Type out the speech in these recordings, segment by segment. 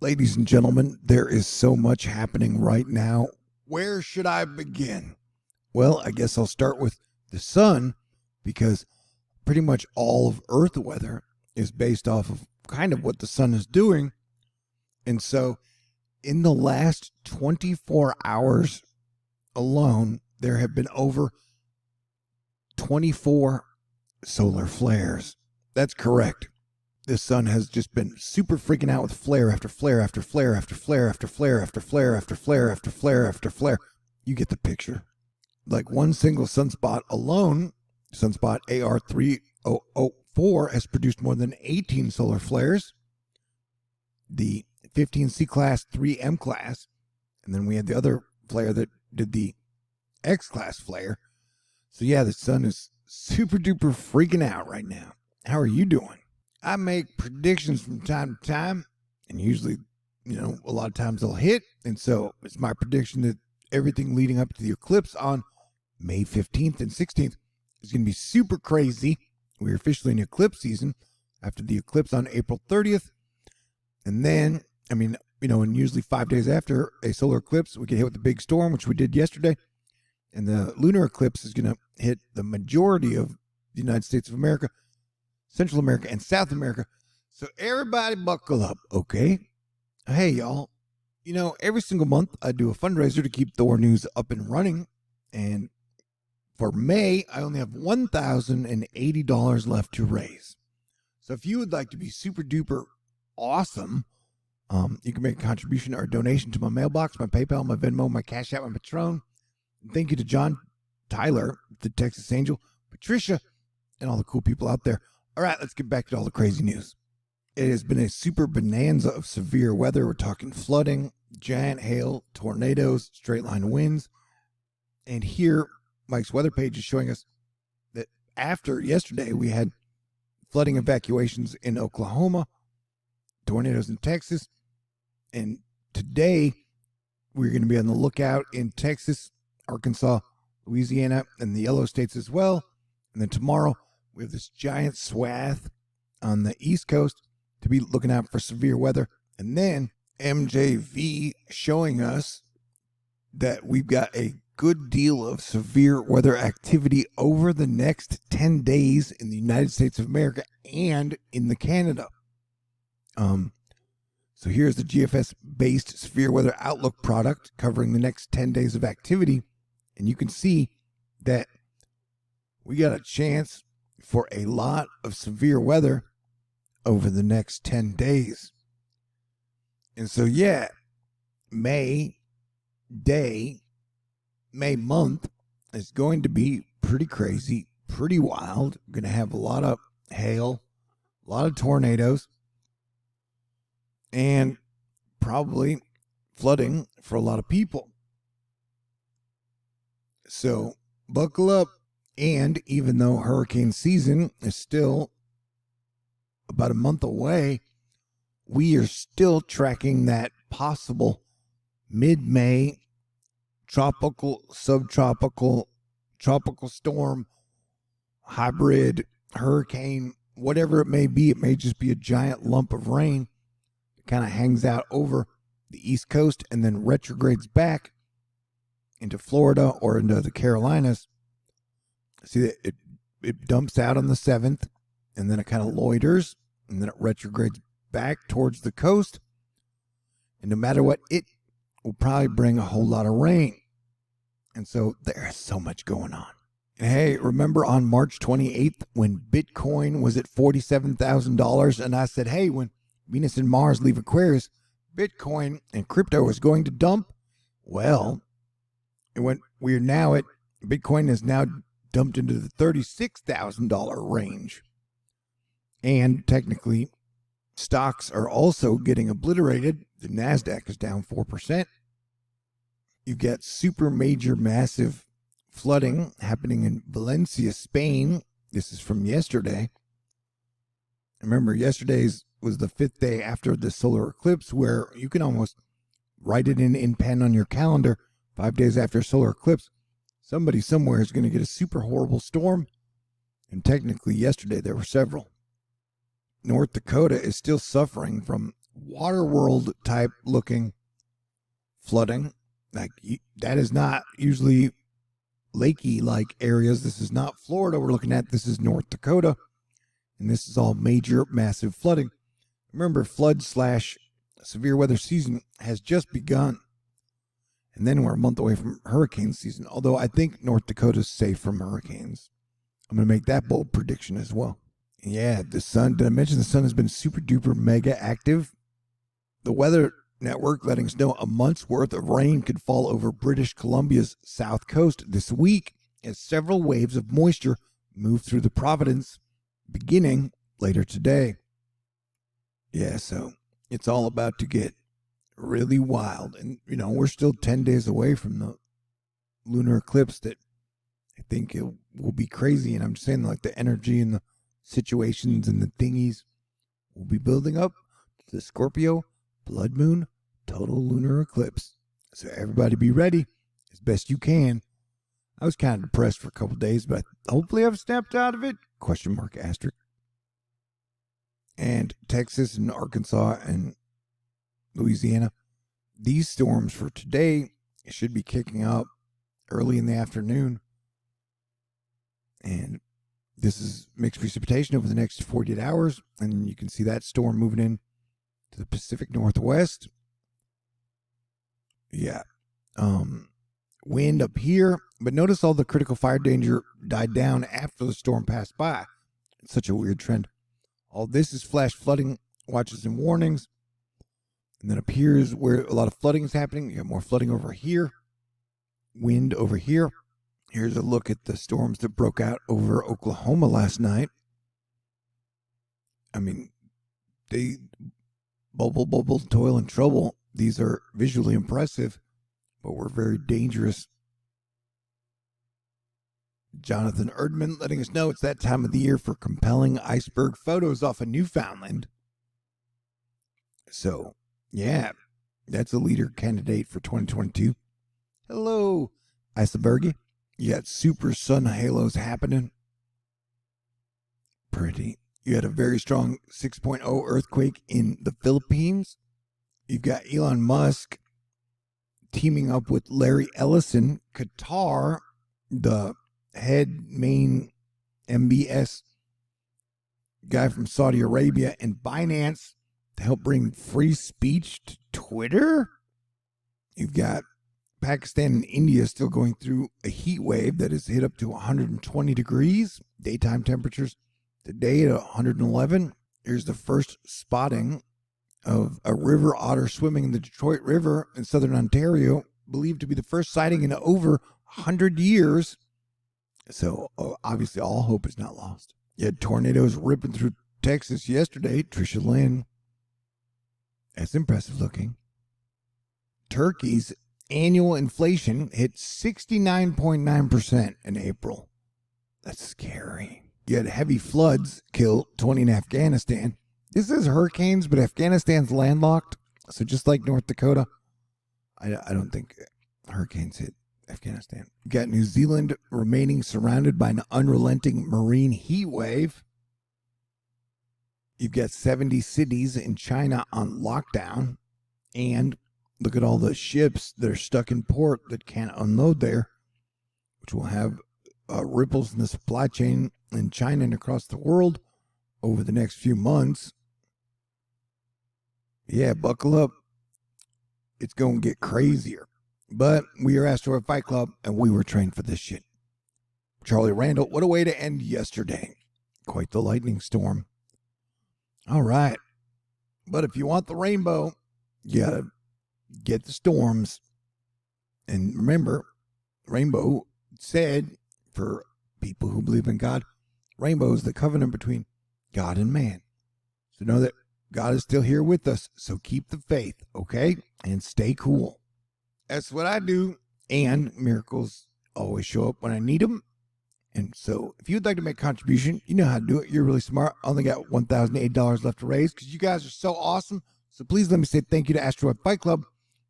Ladies and gentlemen, there is so much happening right now. Where should I begin? Well, I guess I'll start with the sun, because pretty much all of Earth weather is based off of kind of what the sun is doing. And so in the last 24 hours alone, there have been over 24 solar flares. That's correct. The sun has just been super freaking out with flare after flare after flare after flare after flare after flare after flare after flare after flare. You get the picture. Like one single sunspot alone, sunspot AR3004, has produced more than 18 solar flares. The 15C class, 3M class, and then we had the other flare that did the X class flare. So yeah, the sun is super duper freaking out right now. How are you doing? I make predictions from time to time, and usually, a lot of times they'll hit. And so it's my prediction that everything leading up to the eclipse on May 15th and 16th is going to be super crazy. We're officially in eclipse season after the eclipse on April 30th. And then, and usually 5 days after a solar eclipse, we get hit with the big storm, which we did yesterday. And the lunar eclipse is going to hit the majority of the United States of America, Central America, and South America. So everybody buckle up, okay? Hey, y'all. Every single month I do a fundraiser to keep THORnews up and running. And for May, I only have $1,080 left to raise. So if you would like to be super duper awesome, you can make a contribution or a donation to my mailbox, my PayPal, my Venmo, my CashApp, my Patron. And thank you to John, Tyler, the Texas Angel, Patricia, and all the cool people out there. All right, let's get back to all the crazy news. It has been a super bonanza of severe weather. We're talking flooding, giant hail, tornadoes, straight line winds. And here, Mike's weather page is showing us that after yesterday, we had flooding evacuations in Oklahoma, tornadoes in Texas. And today, we're going to be on the lookout in Texas, Arkansas, Louisiana, and the yellow states as well. And then tomorrow, we have this giant swath on the East Coast to be looking out for severe weather. And then MJV showing us that we've got a good deal of severe weather activity over the next 10 days in the United States of America and in the Canada. So here's the GFS-based severe weather outlook product covering the next 10 days of activity. And you can see that we got a chance for a lot of severe weather over the next 10 days. And so, yeah, May month is going to be pretty crazy, pretty wild. We're going to have a lot of hail, a lot of tornadoes, and probably flooding for a lot of people. So buckle up. And even though hurricane season is still about a month away, we are still tracking that possible mid-May tropical, subtropical, tropical storm, hybrid, hurricane, whatever it may be. It may just be a giant lump of rain that kind of hangs out over the East Coast and then retrogrades back into Florida or into the Carolinas. See that it dumps out on the 7th, and then it kind of loiters, and then it retrogrades back towards the coast. And no matter what, it will probably bring a whole lot of rain. And so there's so much going on. And hey, remember on March 28th when Bitcoin was at $47,000, and I said, hey, when Venus and Mars leave Aquarius, Bitcoin and crypto is going to dump? Well, we're now at, Bitcoin is now dumped into the $36,000 range. And technically, stocks are also getting obliterated. The Nasdaq is down 4%. You get super major massive flooding happening in Valencia, Spain. This is from yesterday. Remember, yesterday's was the 5th day after the solar eclipse, where you can almost write it in pen on your calendar. 5 days after a solar eclipse, somebody somewhere is going to get a super horrible storm. And technically yesterday there were several. North Dakota is still suffering from water world type looking flooding. Like that is not usually lakey like areas. This is not Florida we're looking at. This is North Dakota. And this is all major, massive flooding. Remember, flood/severe weather season has just begun. And then we're a month away from hurricane season. Although I think North Dakota's safe from hurricanes. I'm going to make that bold prediction as well. Yeah, the sun, did I mention the sun has been super duper mega active? The Weather Network letting us know a month's worth of rain could fall over British Columbia's south coast this week as several waves of moisture move through the Providence beginning later today. Yeah, so it's all about to get really wild. And, you know, we're still 10 days away from the lunar eclipse that I think it will be crazy. And I'm just saying, like, the energy and the situations and the thingies will be building up to the Scorpio blood moon total lunar eclipse. So everybody be ready as best you can. I was kind of depressed for a couple days, but hopefully I've snapped out of it. ? Asterisk. And Texas and Arkansas and Louisiana, these storms for today should be kicking up early in the afternoon. And this is mixed precipitation over the next 48 hours. And you can see that storm moving in to the Pacific Northwest. Yeah. Wind up here. But notice all the critical fire danger died down after the storm passed by. It's such a weird trend. All this is flash flooding watches and warnings. And then up here is where a lot of flooding is happening. You got more flooding over here. Wind over here. Here's a look at the storms that broke out over Oklahoma last night. I mean, they bubble, toil, and trouble. These are visually impressive, but were very dangerous. Jonathan Erdman letting us know it's that time of the year for compelling iceberg photos off of Newfoundland. So, yeah, that's a leader candidate for 2022. Hello, iceberg. You got super sun halos happening. Pretty. You had a very strong 6.0 earthquake in the Philippines. You've got Elon Musk teaming up with Larry Ellison, Qatar, the head main MBS guy from Saudi Arabia, and Binance to help bring free speech to Twitter. You've got Pakistan and India still going through a heat wave that has hit up to 120 degrees. Daytime temperatures today at 111. Here's the first spotting of a river otter swimming in the Detroit River in southern Ontario, believed to be the first sighting in over 100 years. So obviously all hope is not lost. You had tornadoes ripping through Texas yesterday. Trisha Lynn. That's impressive looking. Turkey's annual inflation hit 69.9% in April. That's scary. You had heavy floods kill 20 in Afghanistan. This is hurricanes, but Afghanistan's landlocked. So just like North Dakota, I don't think hurricanes hit Afghanistan. You got New Zealand remaining surrounded by an unrelenting marine heat wave. You've got 70 cities in China on lockdown. And look at all the ships that are stuck in port that can't unload there, which will have ripples in the supply chain in China and across the world over the next few months. Yeah, buckle up. It's going to get crazier. But we are Asteroid Fight Club, and we were trained for this shit. Charlie Randall, what a way to end yesterday. Quite the lightning storm. All right. But if you want the rainbow, you got to get the storms. And remember, rainbow said, for people who believe in God, rainbow is the covenant between God and man. So know that God is still here with us. So keep the faith, okay? And stay cool. That's what I do. And miracles always show up when I need them. And so if you'd like to make a contribution, you know how to do it. You're really smart. I only got $1,008 left to raise because you guys are so awesome. So please let me say thank you to Asteroid Fight Club.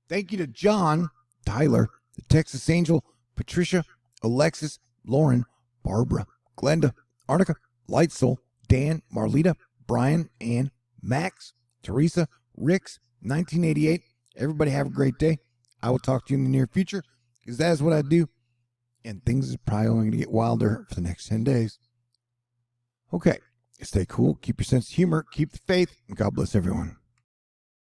Thank you to John, Tyler, the Texas Angel, Patricia, Alexis, Lauren, Barbara, Glenda, Arnica, Lightsoul, Dan, Marlita, Brian, Ann, Max, Teresa, Rick's 1988. Everybody have a great day. I will talk to you in the near future because that is what I do. And things are probably only going to get wilder for the next 10 days. Okay, stay cool, keep your sense of humor, keep the faith, and God bless everyone.